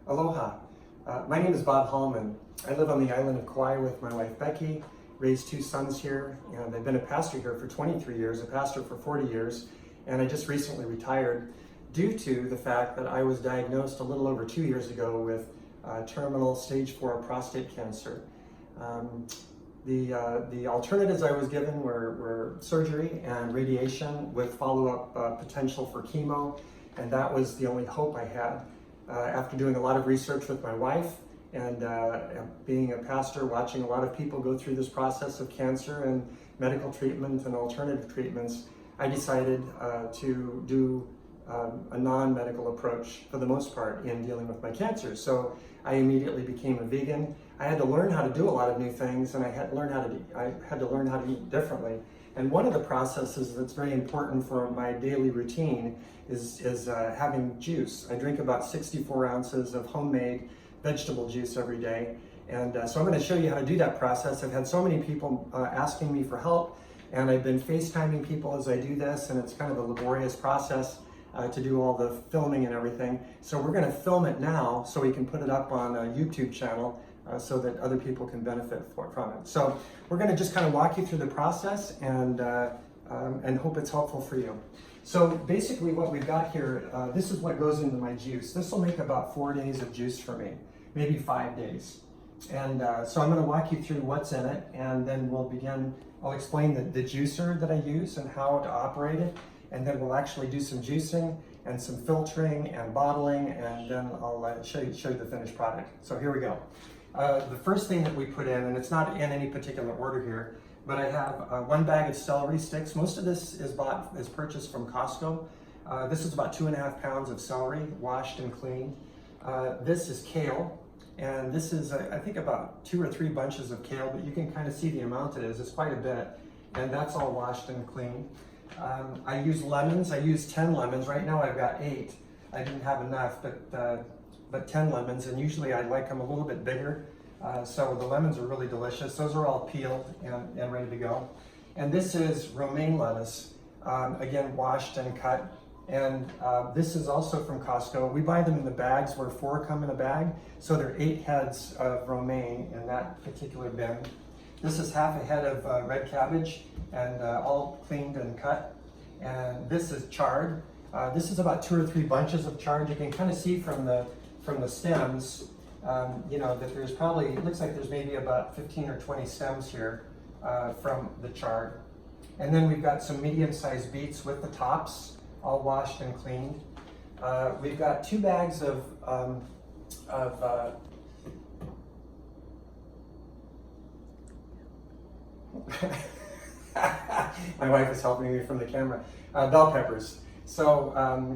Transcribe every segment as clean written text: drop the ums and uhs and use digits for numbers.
Aloha. My name is Bob Hallman. I live on the island of Kauai with my wife Becky, raised 2 sons here, and I've been a pastor here for 23 years, a pastor for 40 years, and I just recently retired due to the fact that I was diagnosed a little over 2 years ago with terminal stage 4 prostate cancer. The alternatives I was given were surgery and radiation with follow-up potential for chemo, and that was the only hope I had. After doing a lot of research with my wife and being a pastor, watching a lot of people go through this process of cancer and medical treatment and alternative treatments, I decided to do a non-medical approach for the most part in dealing with my cancer. So I immediately became a vegan. I had to learn how to do a lot of new things, and I had to learn how to eat differently. And one of the processes that's very important for my daily routine is having juice. I drink about 64 ounces of homemade vegetable juice every day. And so I'm going to show you how to do that process. I've had so many people asking me for help, and I've been FaceTiming people as I do this, and it's kind of a laborious process to do all the filming and everything. So we're going to film it now so we can put it up on a YouTube channel so that other people can benefit from it. So we're going to just kind of walk you through the process and hope it's helpful for you. So basically what we've got here, this is what goes into my juice. This will make about 4 days of juice for me, maybe 5 days. And so I'm going to walk you through what's in it, and then I'll explain the juicer that I use and how to operate it, and then we'll actually do some juicing and some filtering and bottling, and then I'll show you the finished product. So here we go. The first thing that we put in, and it's not in any particular order here, but I have 1 bag of celery sticks. Most of this is purchased from Costco. This is about 2.5 pounds of celery, washed and cleaned. This is kale, and this is I think about 2 or 3 bunches of kale, but you can kind of see the amount it is. It's quite a bit, and that's all washed and cleaned. I use lemons. I use 10 lemons. Right now I've got 8. I didn't have enough, but 10 lemons, and usually I like them a little bit bigger. So the lemons are really delicious. Those are all peeled and ready to go. And this is romaine lettuce, again washed and cut. And this is also from Costco. We buy them in the bags where 4 come in a bag. So there are 8 heads of romaine in that particular bin. This is half a head of red cabbage, and all cleaned and cut. And this is chard. This is about 2 or 3 bunches of chard. You can kind of see from the stems, that there's probably, it looks like there's maybe about 15 or 20 stems here from the chard. And then we've got some medium-sized beets with the tops, all washed and cleaned. We've got 2 bags of my wife is helping me from the camera. Bell peppers. So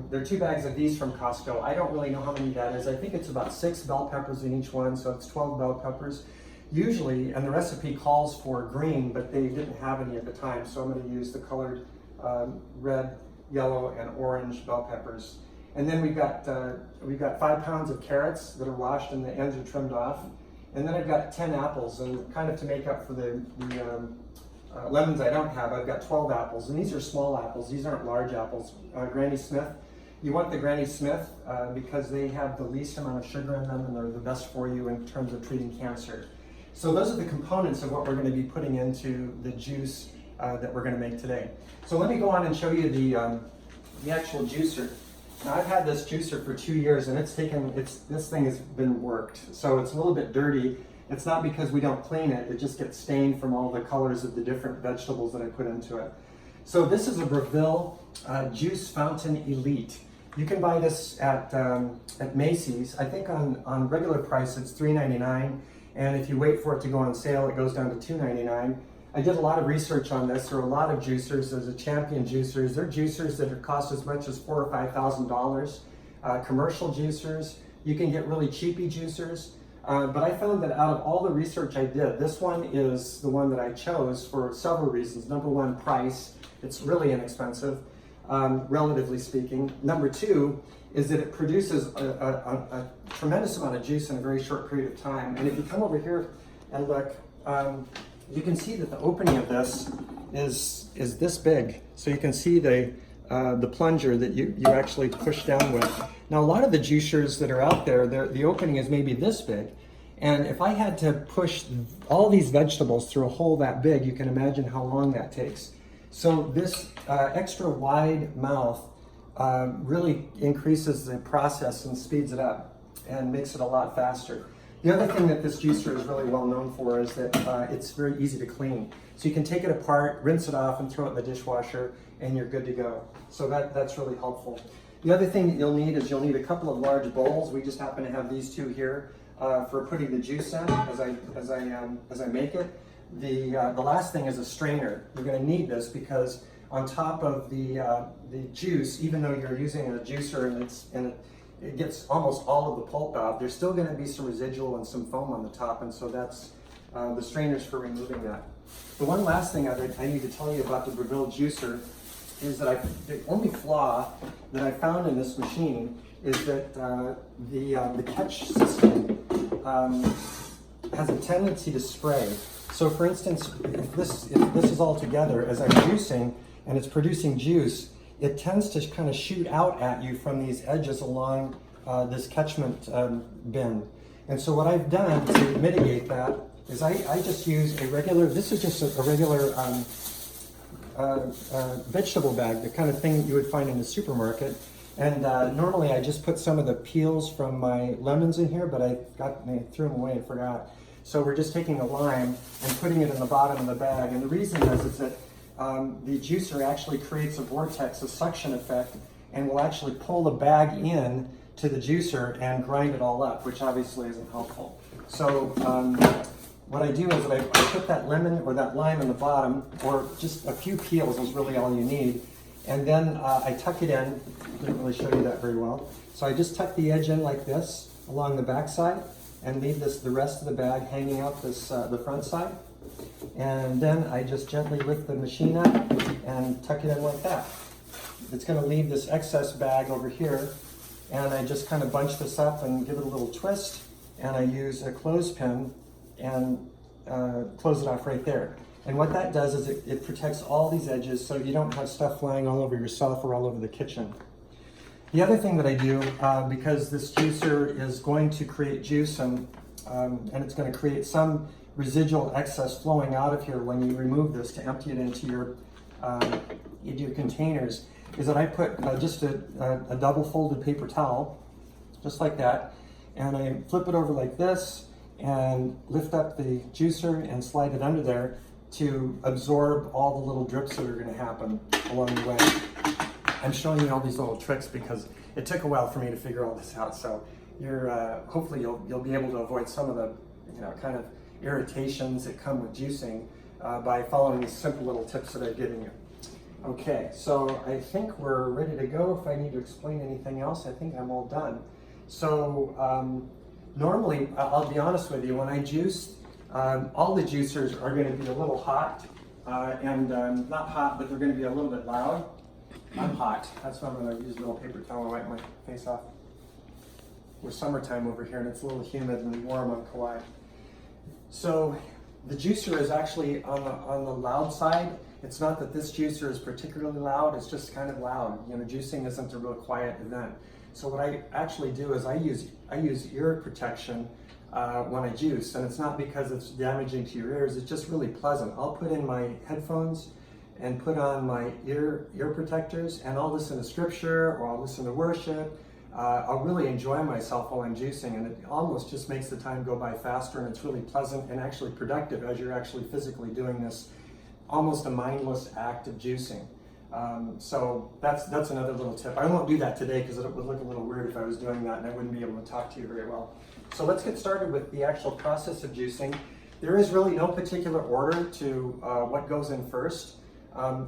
there are 2 bags of these from Costco. I don't really know how many that is. I think it's about 6 bell peppers in each one, so it's 12 bell peppers. Usually, and the recipe calls for green, but they didn't have any at the time, so I'm going to use the colored red, yellow, and orange bell peppers. And then we've got 5 pounds of carrots that are washed and the ends are trimmed off. And then I've got 10 apples, and kind of to make up for the lemons I don't have, I've got 12 apples, and these are small apples. These aren't large apples. Granny Smith. You want the Granny Smith because they have the least amount of sugar in them, and they're the best for you in terms of treating cancer. So those are the components of what we're going to be putting into the juice that we're going to make today. So let me go on and show you the actual juicer. Now I've had this juicer for 2 years, and this thing has been worked. So it's a little bit dirty. It's not because we don't clean it, it just gets stained from all the colors of the different vegetables that I put into it. So this is a Breville Juice Fountain Elite. You can buy this at Macy's. I think on regular price it's $3.99, and if you wait for it to go on sale, it goes down to $2.99. I did a lot of research on this. There are a lot of juicers. There's a Champion juicers. There are juicers that cost as much as $4,000 or $5,000. Commercial juicers. You can get really cheapy juicers. But I found that out of all the research I did, this one is the one that I chose for several reasons. Number 1, price. It's really inexpensive, relatively speaking. Number 2 is that it produces a tremendous amount of juice in a very short period of time. And if you come over here and look, you can see that the opening of this is this big. So you can see the the plunger that you actually push down with. Now, a lot of the juicers that are out there, the opening is maybe this big. And if I had to push all these vegetables through a hole that big, you can imagine how long that takes. So this extra wide mouth really increases the process and speeds it up and makes it a lot faster. The other thing that this juicer is really well known for is that it's very easy to clean. So you can take it apart, rinse it off, and throw it in the dishwasher, and you're good to go. So that's really helpful. The other thing that you'll need is you'll need a couple of large bowls. We just happen to have these two here for putting the juice in as I make it. The last thing is a strainer. You're going to need this because on top of the juice, even though you're using a juicer and it gets almost all of the pulp out, there's still going to be some residual and some foam on the top, and so that's the strainers for removing that. The one last thing I need to tell you about the Breville juicer is that the only flaw that I found in this machine is that the catch system has a tendency to spray. So for instance, if this is all together, as I'm juicing and it's producing juice, it tends to kind of shoot out at you from these edges along this catchment bin. And so what I've done to mitigate that is I just use a regular, this is just a regular vegetable bag, the kind of thing that you would find in the supermarket. And normally I just put some of the peels from my lemons in here, but I threw them away and forgot. So we're just taking a lime and putting it in the bottom of the bag. And the reason is that the juicer actually creates a vortex, a suction effect, and will actually pull the bag in to the juicer and grind it all up, which obviously isn't helpful. So what I do is I put that lemon or that lime in the bottom, or just a few peels is really all you need. And then I tuck it in. Didn't really show you that very well. So I just tuck the edge in like this along the back side and leave the rest of the bag hanging out the front side. And then I just gently lift the machine up and tuck it in like that. It's going to leave this excess bag over here, and I just kind of bunch this up and give it a little twist, and I use a clothespin and close it off right there. And what that does is it protects all these edges so you don't have stuff flying all over yourself or all over the kitchen. The other thing that I do, because this juicer is going to create juice and it's going to create some residual excess flowing out of here when you remove this to empty it into your containers, is that I put just a double folded paper towel, just like that, and I flip it over like this and lift up the juicer and slide it under there to absorb all the little drips that are going to happen along the way. I'm showing you all these little tricks because it took a while for me to figure all this out, so hopefully you'll be able to avoid some of the kind of irritations that come with juicing by following these simple little tips that I've given you. Okay, so I think we're ready to go. If I need to explain anything else, I think I'm all done. So normally, I'll be honest with you, when I juice, all the juicers are going to be a little hot, and not hot, but they're going to be a little bit loud. I'm hot. That's why I'm going to use a little paper towel to wipe my face off. We're summertime over here, and it's a little humid and warm on Kauai. So the juicer is actually on the loud side. It's not that this juicer is particularly loud, it's just kind of loud. Juicing isn't a real quiet event. So what I actually do is I use ear protection when I juice, and it's not because it's damaging to your ears, it's just really pleasant. I'll put in my headphones and put on my ear protectors, and I'll listen to scripture or I'll listen to worship. I'll really enjoy myself while I'm juicing, and it almost just makes the time go by faster, and it's really pleasant and actually productive as you're actually physically doing this almost a mindless act of juicing. So that's another little tip. I won't do that today because it would look a little weird if I was doing that and I wouldn't be able to talk to you very well. So let's get started with the actual process of juicing. There is really no particular order to what goes in first.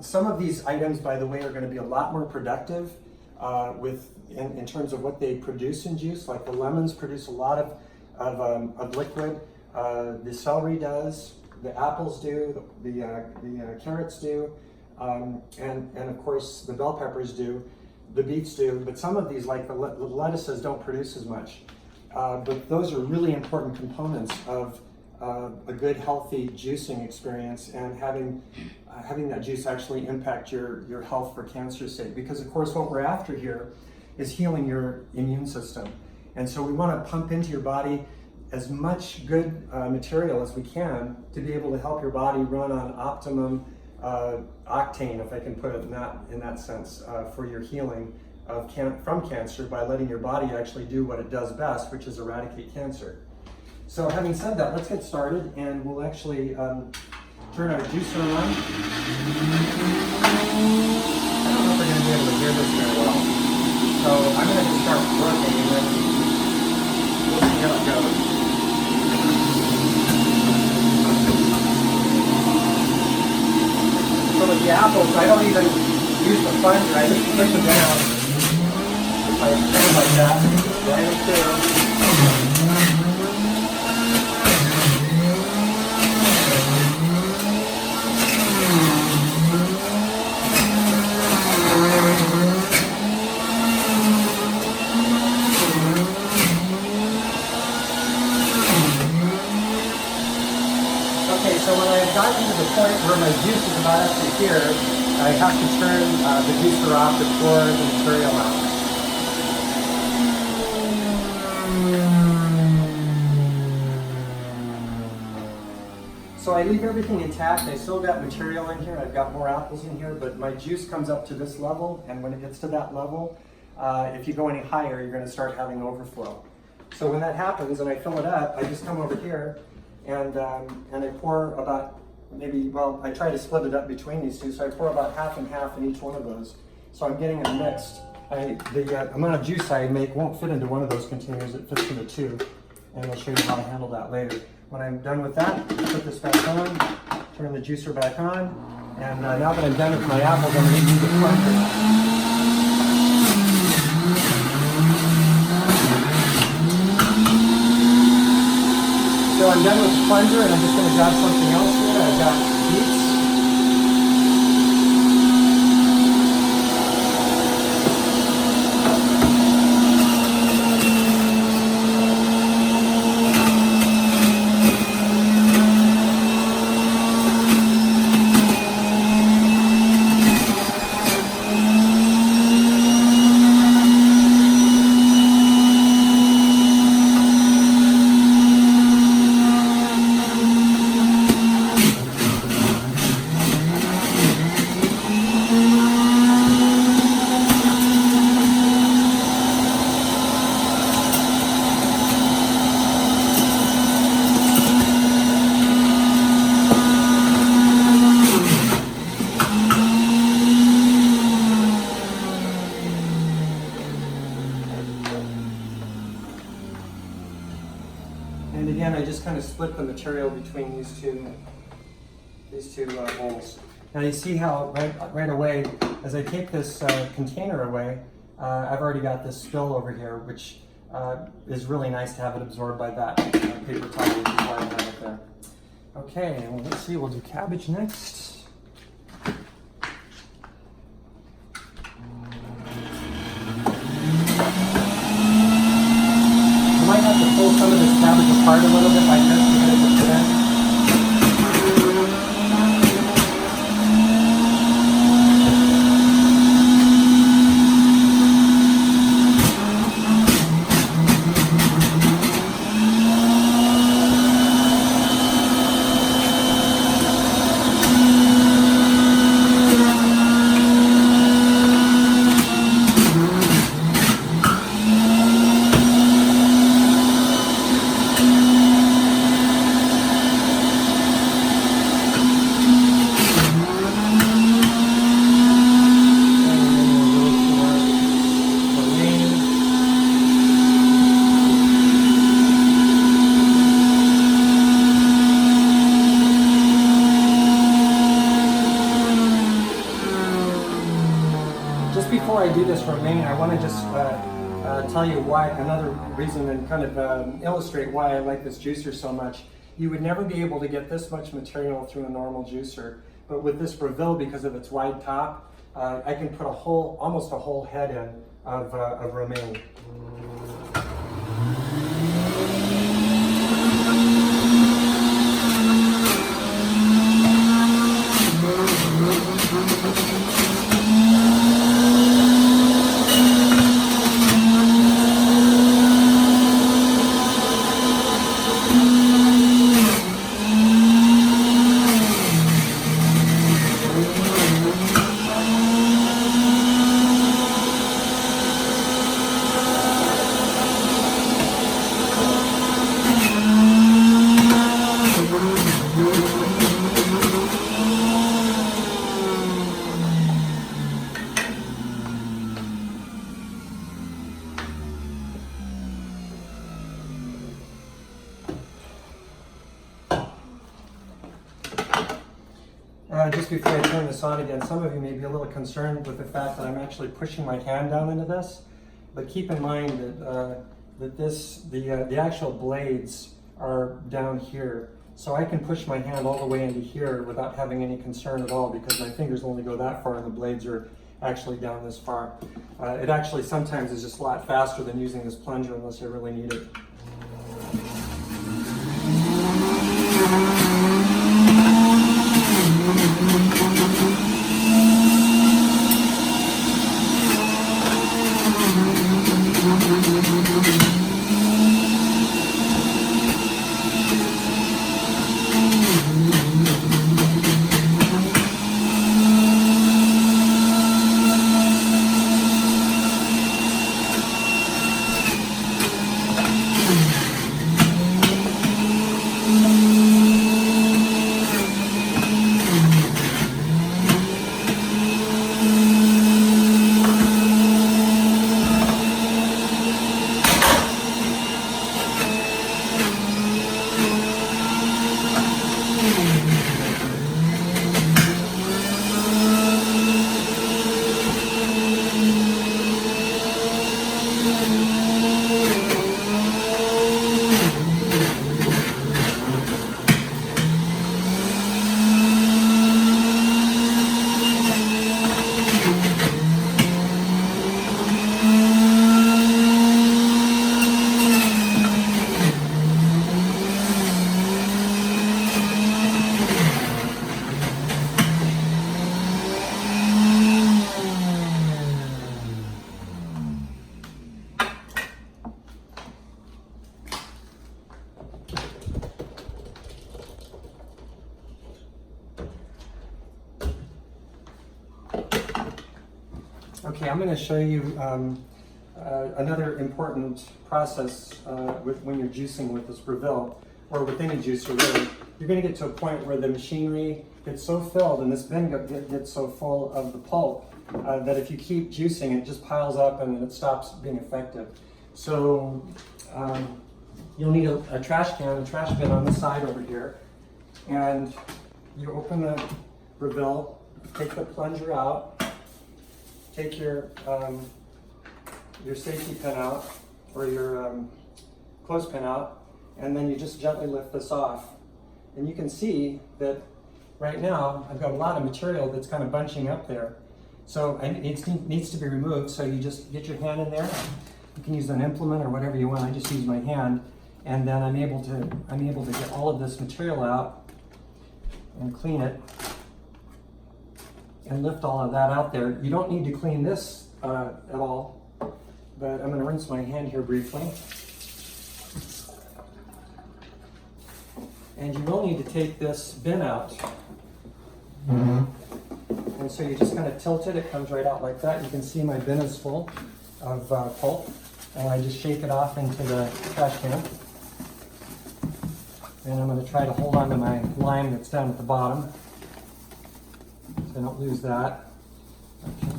Some of these items, by the way, are going to be a lot more productive in terms of what they produce in juice. Like the lemons produce a lot of liquid. The celery does. The apples do. The carrots do. And of course the bell peppers do. The beets do. But some of these, like the lettuces, don't produce as much. But those are really important components of a good, healthy juicing experience and having that juice actually impact your health for cancer's sake. Because of course what we're after here is healing your immune system. And so we want to pump into your body as much good material as we can to be able to help your body run on optimum octane, if I can put it in that sense, for your healing from cancer by letting your body actually do what it does best, which is eradicate cancer. So having said that, let's get started, and we'll actually turn our juicer on. I don't know if we're going to be able to hear this very well. So I'm going to start working and then we'll see how it goes. So with the apples, I don't even use the plunger, I just push them down. I stand like that, right through. Okay, so when I've gotten to the point where my juice is about up to here, I have to turn the juicer off to pour the material out. So I leave everything intact. I still got material in here. I've got more apples in here, but my juice comes up to this level, and when it gets to that level, if you go any higher, you're going to start having overflow. So when that happens and I fill it up, I just come over here and I pour about I try to split it up between these two, so I pour about half and half in each one of those. So I'm getting it mixed. The amount of juice I make won't fit into one of those containers, it fits into two, and I'll show you how to handle that later. When I'm done with that, I put this back on, turn the juicer back on, and now that I'm done with my apples, I'm going to use the plunger. So I'm done with the plunger, and I'm just going to grab something else here. I've got beets. And again, I just kind of split the material between these two bowls. Now you see how right away, as I take this container away, I've already got this spill over here, which is really nice to have it absorbed by that paper towel before I have it there. Okay, well, let's see, we'll do cabbage next. You might have to pull some of this cabbage apart a little bit like this to get it to fit in. Before I do this romaine, I want to just tell you why, another reason, and kind of illustrate why I like this juicer so much. You would never be able to get this much material through a normal juicer, but with this Breville, because of its wide top, I can put almost a whole head in of romaine. just before I turn this on again, some of you may be a little concerned with the fact that I'm actually pushing my hand down into this, but keep in mind that the actual blades are down here. So I can push my hand all the way into here without having any concern at all, because my fingers only go that far and the blades are actually down this far. It actually sometimes is just a lot faster than using this plunger unless I really need it. Okay, I'm going to show you another important process when you're juicing with this Breville, or with any juicer really. You're going to get to a point where the machinery gets so filled and this bin gets so full of the pulp that if you keep juicing, it just piles up and it stops being effective. So you'll need a trash can, a trash bin on the side over here, and you open the Breville, take the plunger out, take your safety pin out, or your clothespin out, and then you just gently lift this off. And you can see that right now I've got a lot of material that's kind of bunching up there. So it needs to be removed, so you just get your hand in there. You can use an implement or whatever you want. I just use my hand, and then I'm able to get all of this material out and clean it and lift all of that out there. You don't need to clean this at all, but I'm going to rinse my hand here briefly. And you will need to take this bin out. Mm-hmm. And so you just kind of tilt it, it comes right out like that. You can see my bin is full of pulp, and I just shake it off into the trash can. And I'm going to try to hold on to my lime that's down at the bottom, so I don't lose that. Okay.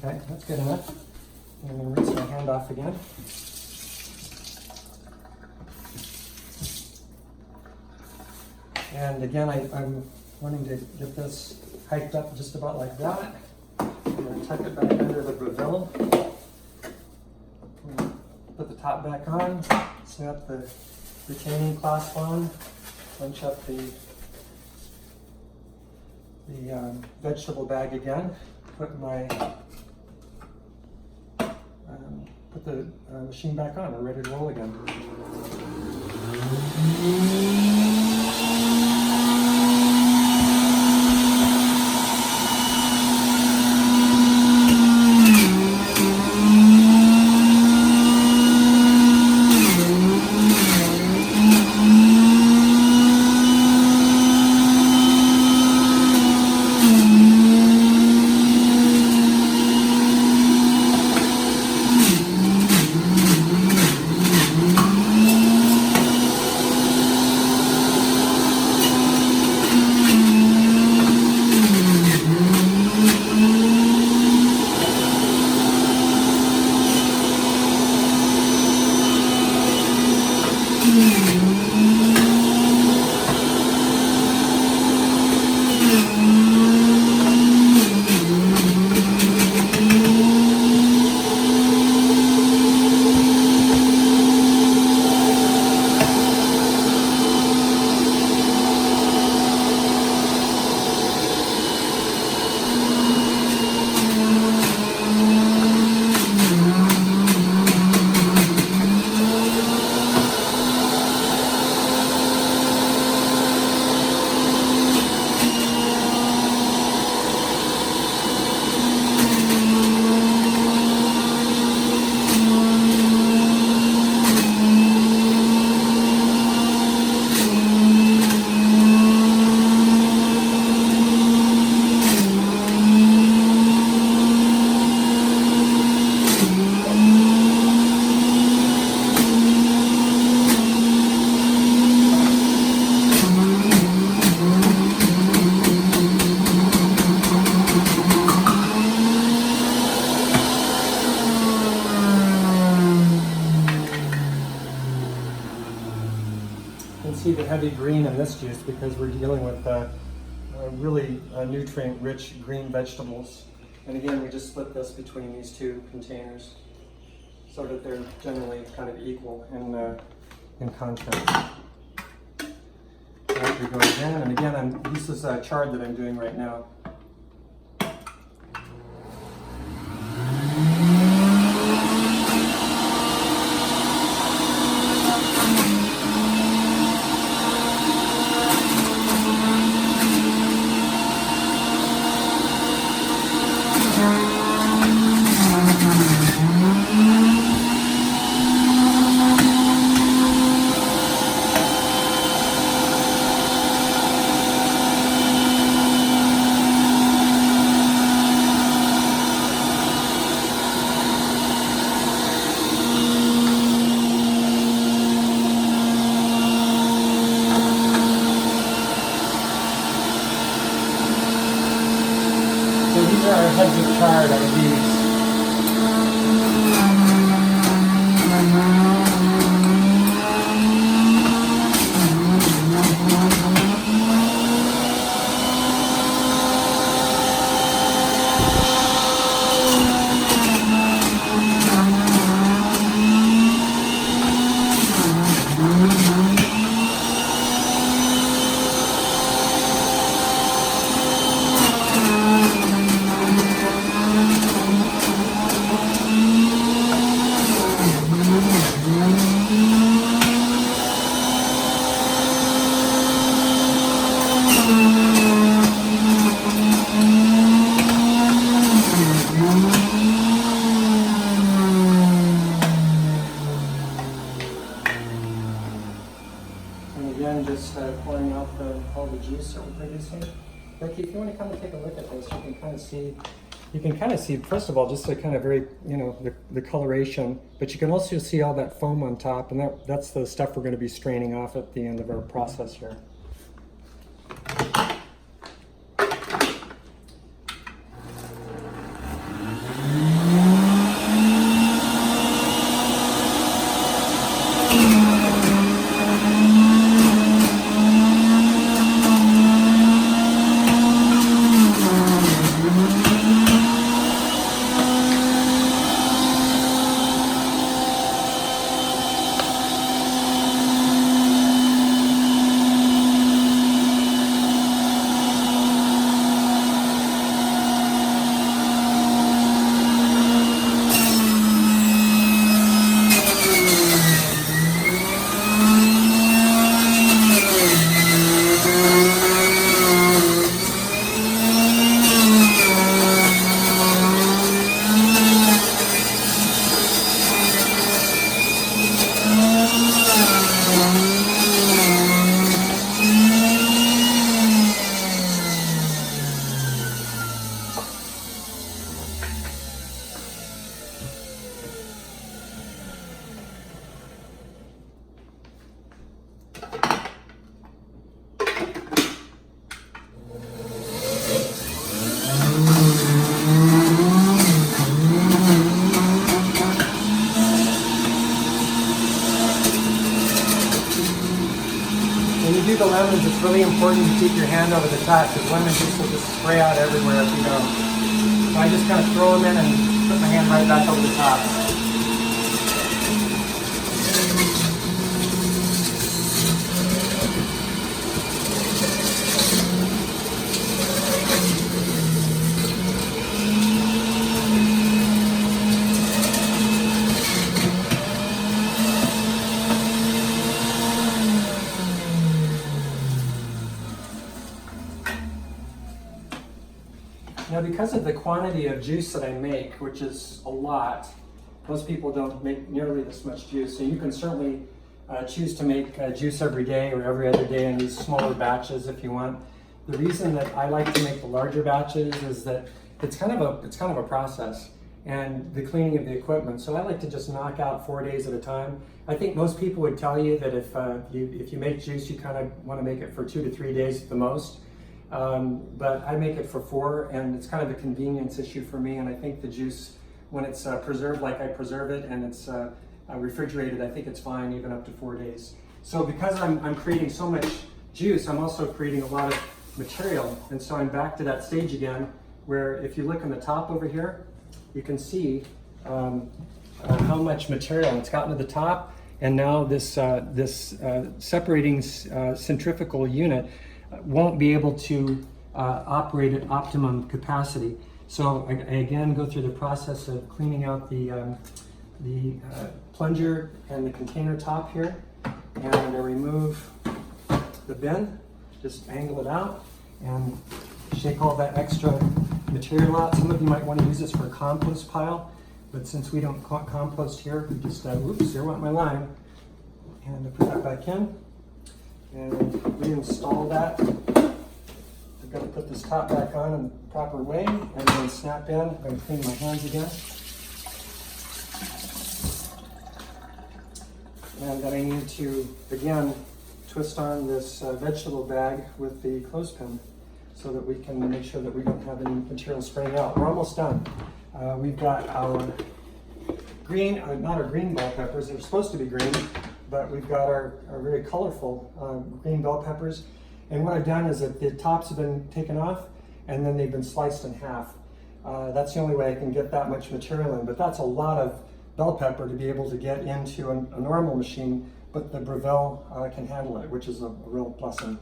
Okay, that's good enough. I'm going to rinse my hand off again. And again, I'm wanting to get this hiked up just about like that. I'm going to tuck it back under the Breville. Put the top back on, snap the retaining clasp on, bunch up the vegetable bag again, put the machine back on. We're ready to roll again. to be green in this juice because we're dealing with really nutrient-rich green vegetables. And again, we just split this between these two containers so that they're generally kind of equal in content. There we go again, and again, this is a chard that I'm doing right now. These are our heads of chard out of these. Again, just pouring out all the juice that we're producing. Becky, if you want to come and take a look at this, you can kind of see, first of all, just the kind of very, the coloration, but you can also see all that foam on top, and that's the stuff we're going to be straining off at the end of our process here. The lemons, it's really important to keep your hand over the top because lemon juice will just spray out everywhere if you don't. So I just kind of throw them in and put my hand right back over the top. Now, because of the quantity of juice that I make, which is a lot, most people don't make nearly this much juice. So you can certainly choose to make juice every day or every other day in these smaller batches if you want. The reason that I like to make the larger batches is that it's kind of a process, and the cleaning of the equipment. So I like to just knock out 4 days at a time. I think most people would tell you that if you make juice, you kind of want to make it for 2 to 3 days at the most. But I make it for 4, and it's kind of a convenience issue for me. And I think the juice, when it's preserved like I preserve it and it's refrigerated, I think it's fine even up to 4 days. So because I'm creating so much juice, I'm also creating a lot of material. And so I'm back to that stage again, where if you look on the top over here, you can see how much material it's gotten to the top. And now this separating centrifugal unit won't be able to operate at optimum capacity. So I again go through the process of cleaning out the plunger and the container top here, and I remove the bin, just angle it out and shake all that extra material out. Some of you might want to use this for a compost pile, but since we don't compost here, we just, oops, there went my line. And I put that back in and reinstall that. I've got to put this top back on in the proper way and then snap in. I'm going to clean my hands again. And then I need to, again, twist on this vegetable bag with the clothespin so that we can make sure that we don't have any material spraying out. We're almost done. We've got our green, not our green bell peppers, they're supposed to be green, but we've got our very colorful green bell peppers. And what I've done is that the tops have been taken off and then they've been sliced in half. That's the only way I can get that much material in, but that's a lot of bell pepper to be able to get into a normal machine, but the Breville can handle it, which is a real blessing.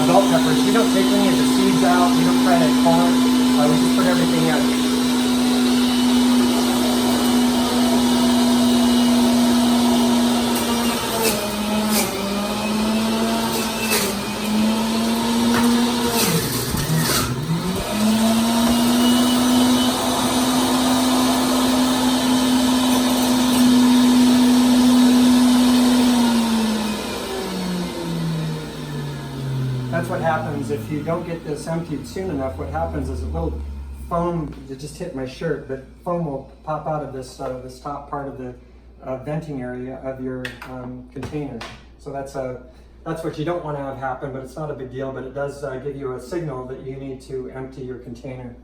Bell peppers, we don't take any of the seeds out, we don't try to clone it, we just put everything in. That's what happens if you don't get this emptied soon enough. What happens is a little foam, it just hit my shirt, but foam will pop out of this this top part of the venting area of your container. So that's what you don't want to have happen, but it's not a big deal, but it does give you a signal that you need to empty your container.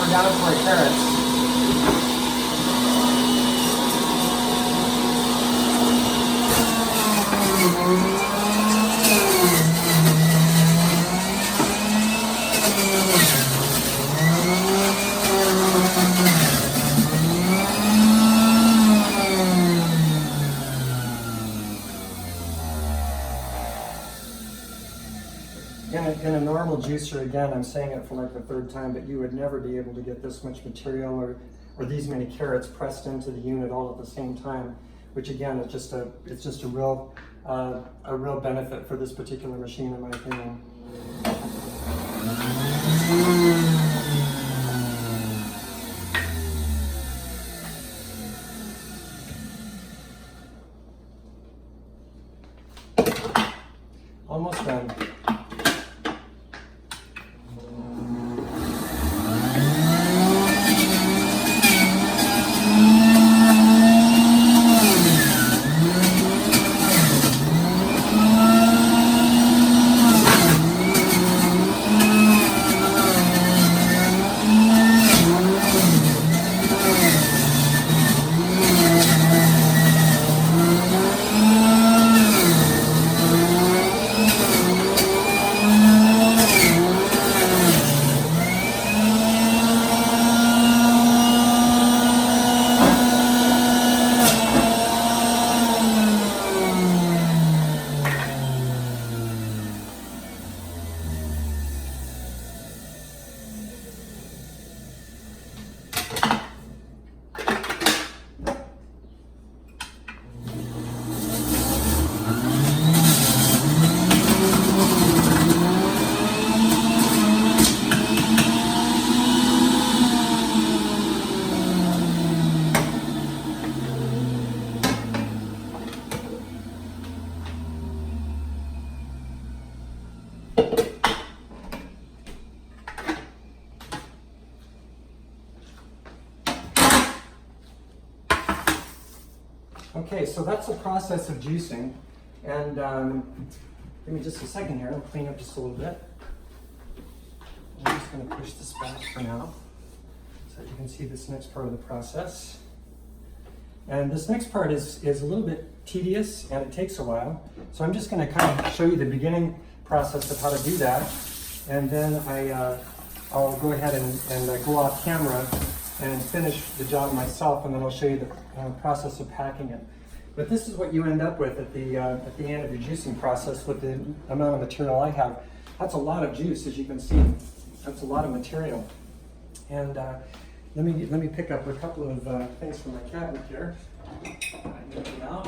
Down for our carrots. In a normal juicer, again, I'm saying it for like the third time, but you would never be able to get this much material or these many carrots pressed into the unit all at the same time, which again, it's just a real benefit for this particular machine, in my opinion. Almost done. Okay, so that's the process of juicing. And give me just a second here, I'll clean up just a little bit. I'm just going to push this back for now so that you can see this next part of the process. And this next part is a little bit tedious and it takes a while. So I'm just going to kind of show you the beginning process of how to do that. And then I'll go ahead and go off camera and finish the job myself, and then I'll show you the process of packing it. But this is what you end up with at the end of your juicing process with the amount of material I have. That's a lot of juice, as you can see. That's a lot of material. And let me pick up a couple of things from my cabinet here. Get them out.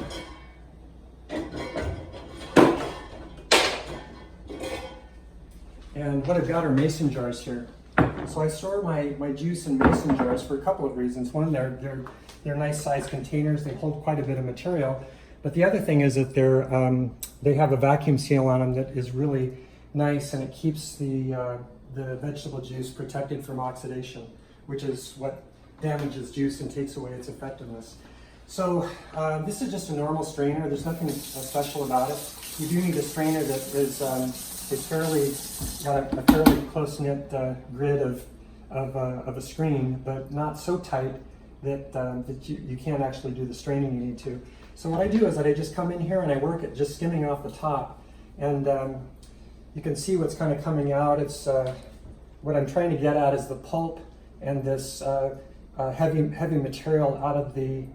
And what I've got are mason jars here. So I store my juice in mason jars for a couple of reasons. One, they're nice sized containers. They hold quite a bit of material. But the other thing is that they have a vacuum seal on them that is really nice, and it keeps the vegetable juice protected from oxidation, which is what damages juice and takes away its effectiveness. So this is just a normal strainer. There's nothing special about it. You do need a strainer that is got a fairly close-knit grid of a screen, but not so tight that you can't actually do the straining you need to. So what I do is that I just come in here and I work it just skimming off the top, and you can see what's kind of coming out. It's what I'm trying to get at is the pulp and this heavy material out of the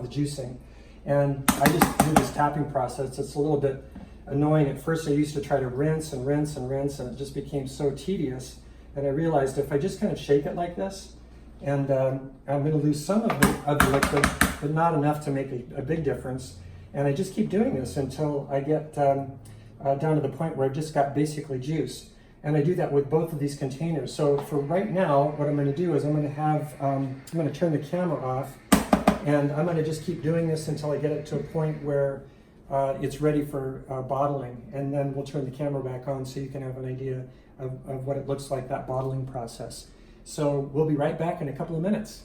juicing. And I just do this tapping process. It's a little bit annoying. At first I used to try to rinse and rinse and rinse, and it just became so tedious. And I realized if I just kind of shake it like this, and I'm going to lose some of the liquid, but not enough to make a big difference. And I just keep doing this until I get down to the point where I've just got basically juice. And I do that with both of these containers. So for right now, what I'm going to do is I'm going to turn the camera off, and I'm going to just keep doing this until I get it to a point where it's ready for bottling, and then we'll turn the camera back on so you can have an idea of what it looks like, that bottling process. So we'll be right back in a couple of minutes.